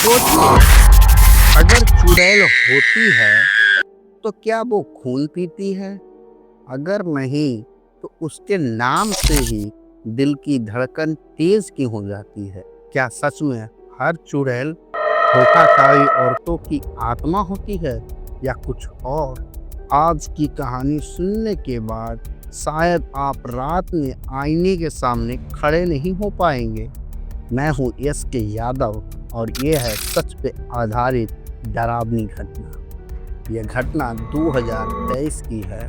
सोचिए, अगर चुड़ैल होती है तो क्या वो खून पीती है? अगर नहीं, तो उसके नाम से ही दिल की धड़कन तेज क्यों हो जाती है? क्या सच में हर चुड़ैल धोखाखाई औरतों की आत्मा होती है या कुछ और? आज की कहानी सुनने के बाद शायद आप रात में आईने के सामने खड़े नहीं हो पाएंगे। मैं हूँ यस के यादव और ये है सच पे आधारित डरावनी घटना। यह घटना 2023 की है।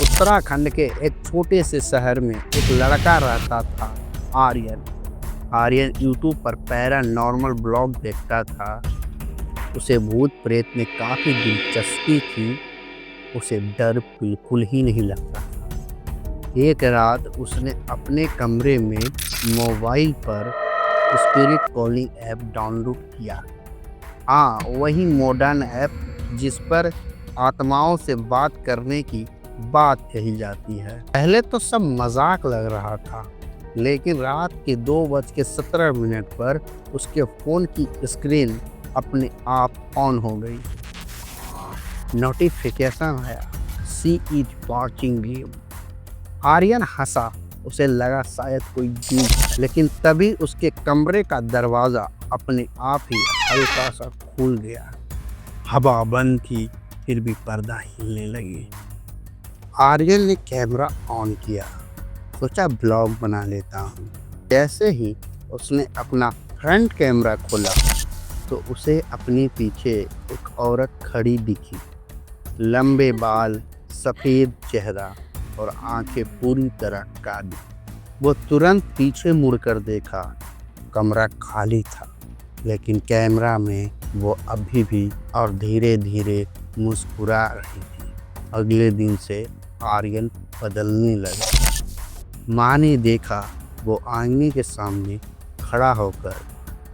उत्तराखंड के एक छोटे से शहर में एक लड़का रहता था, आर्यन। आर्यन यूट्यूब पर पैरानॉर्मल ब्लॉग देखता था। उसे भूत प्रेत में काफ़ी दिलचस्पी थी। उसे डर बिल्कुल ही नहीं लगता। एक रात उसने अपने कमरे में मोबाइल पर स्पिरिट कॉलिंग ऐप डाउनलोड किया। हाँ, वही मॉडर्न ऐप जिस पर आत्माओं से बात करने की बात कही जाती है। पहले तो सब मजाक लग रहा था, लेकिन रात के 2:17 पर उसके फ़ोन की स्क्रीन अपने आप ऑन हो गई। नोटिफिकेशन आया, सी इज वॉचिंग यू। आर्यन हंसा। उसे लगा शायद कोई जीव, लेकिन तभी उसके कमरे का दरवाज़ा अपने आप ही हल्का सा खुल गया। हवा बंद थी, फिर भी पर्दा हिलने लगी। आर्यन ने कैमरा ऑन किया, सोचा ब्लॉग बना लेता हूँ। जैसे ही उसने अपना फ्रंट कैमरा खोला तो उसे अपने पीछे एक औरत खड़ी दिखी। लंबे बाल, सफ़ेद चेहरा और आंखें पूरी तरह काली। वो तुरंत पीछे मुड़कर देखा। कमरा खाली था, लेकिन कैमरा में वो अभी भी और धीरे धीरे मुस्कुरा रही थी। अगले दिन से आर्यन बदलने लगा। माँ ने देखा वो आईने के सामने खड़ा होकर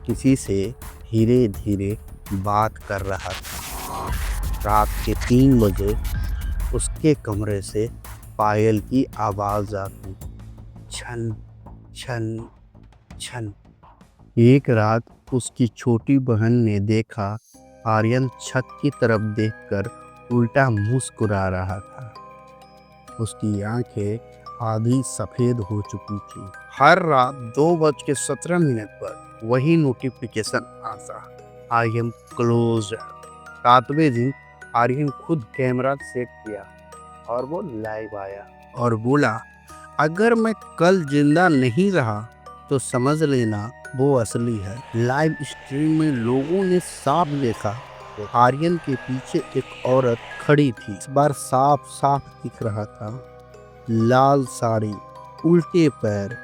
किसी से धीरे धीरे बात कर रहा था। रात के 3 बजे उसके कमरे से पायल की आवाज़ आती, छन छन छन। एक रात उसकी छोटी बहन ने देखा आर्यन छत की तरफ देखकर उल्टा मुस्कुरा रहा था। उसकी आंखें आधी सफ़ेद हो चुकी थी। हर रात 2:17 पर वही नोटिफिकेशन आता, आई एम क्लोज। 7वें दिन आर्यन खुद कैमरा सेट किया और वो लाइव आया और बोला, अगर मैं कल जिंदा नहीं रहा तो समझ लेना वो असली है। लाइव स्ट्रीम में लोगों ने साफ देखा तो आर्यन के पीछे एक औरत खड़ी थी। इस बार साफ साफ दिख रहा था, लाल साड़ी, उल्टे पैर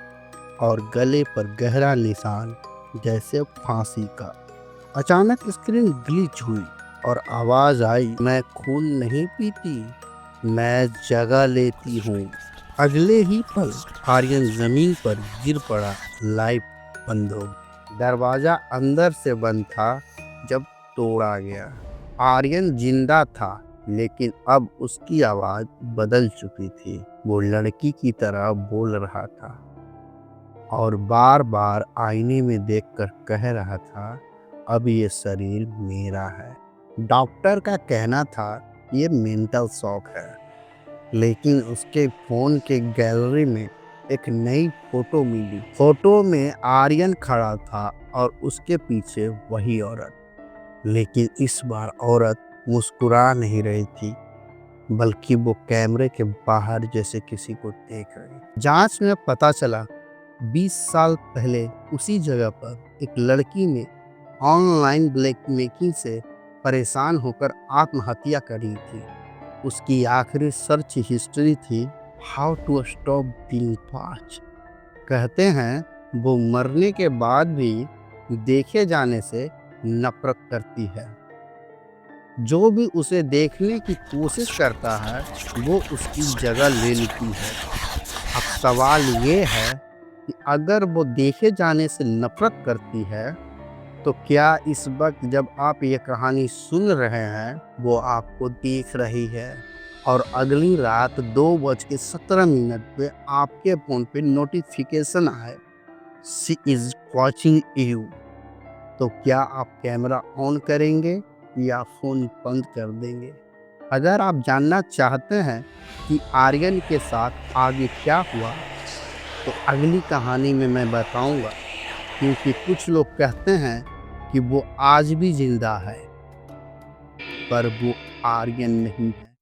और गले पर गहरा निशान जैसे फांसी का। अचानक स्क्रीन ग्लिच हुई और आवाज आई, मैं खून नहीं पीती, मैं जगह लेती हूँ। अगले ही पल आर्यन जमीन पर गिर पड़ा। लाइव बंद हो गया। दरवाजा अंदर से बंद था जब तोड़ा गया। आर्यन जिंदा था, लेकिन अब उसकी आवाज बदल चुकी थी। वो लड़की की तरह बोल रहा था और बार बार आईने में देखकर कह रहा था, अब ये शरीर मेरा है। डॉक्टर का कहना था ये मेंटल शॉक है, लेकिन उसके फोन के गैलरी में एक नई फोटो मिली। फोटो में आर्यन खड़ा था और उसके पीछे वही औरत, लेकिन इस बार औरत मुस्कुरा नहीं रही थी, बल्कि वो कैमरे के बाहर जैसे किसी को देख रही। जांच में पता चला 20 साल पहले उसी जगह पर एक लड़की ने ऑनलाइन ब्लैकमेलिंग से परेशान होकर आत्महत्या करी थी। उसकी आखिरी सर्च हिस्ट्री थी, how to stop being watched. कहते हैं वो मरने के बाद भी देखे जाने से नफरत करती है। जो भी उसे देखने की कोशिश करता है वो उसकी जगह ले लेती है। अब सवाल ये है कि अगर वो देखे जाने से नफरत करती है तो क्या इस वक्त जब आप ये कहानी सुन रहे हैं वो आपको देख रही है? और अगली रात 2:17 पे आपके फ़ोन पे नोटिफिकेशन आए, शी इज़ वॉचिंग यू। तो क्या आप कैमरा ऑन करेंगे या फ़ोन बंद कर देंगे? अगर आप जानना चाहते हैं कि आर्यन के साथ आगे क्या हुआ, तो अगली कहानी में मैं बताऊंगा, क्योंकि कुछ लोग कहते हैं कि वो आज भी जिंदा है, पर वो आर्यन नहीं है।